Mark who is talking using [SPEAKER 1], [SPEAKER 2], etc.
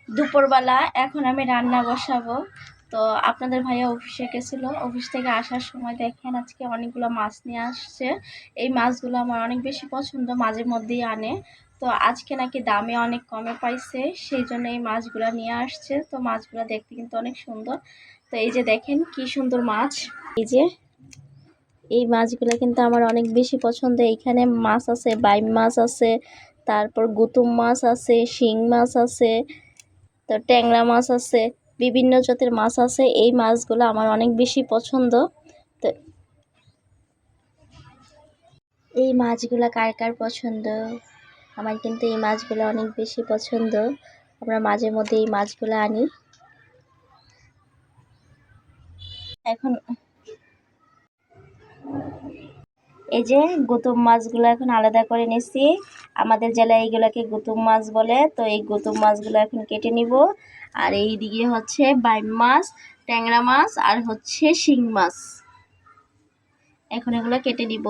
[SPEAKER 1] দুপুরবেলা এখন আমি রান্না বসাবো। তো আপনাদের ভাইয়া অফিসে গেছিলো, অফিস থেকে আসার সময় দেখেন আজকে অনেকগুলো মাছ নিয়ে আসছে। এই মাছগুলো আমার অনেক বেশি পছন্দ, মাঝে মধ্যেই আনে। তো আজকে নাকি দামে অনেক কমে পাইছে, সেই জন্য এই মাছগুলো নিয়ে আসছে। তো মাছগুলো দেখতে কিন্তু অনেক সুন্দর। তো এই যে দেখেন কি সুন্দর মাছ। এই যে এই মাছগুলো কিন্তু আমার অনেক বেশি পছন্দ। এইখানে মাছ আছে, বাইম মাছ আছে, তারপর গুতুম মাছ আছে, শিং মাছ আছে, তো ট্যাংরা মাছ আছে, বিভিন্ন জাতের মাছ আছে। এই মাছগুলো আমার অনেক বেশি পছন্দ। তো এই মাছগুলো কার কার পছন্দ? আমার কিন্তু এই মাছগুলো অনেক বেশি পছন্দ। আমরা মাঝে মধ্যে এই মাছগুলো আনি। এখন এই যে গুতুম মাছগুলো এখন আলাদা করে নিছি। আমাদের জেলায় এইগুলোকে গুতুম মাছ বলে। তো এই গুতুম মাছগুলো এখন কেটে নিব। আর এই দিকে হচ্ছে বাইম মাছ, ট্যাংরা মাছ আর হচ্ছে শিং মাছ। এখন এগুলো কেটে নিব।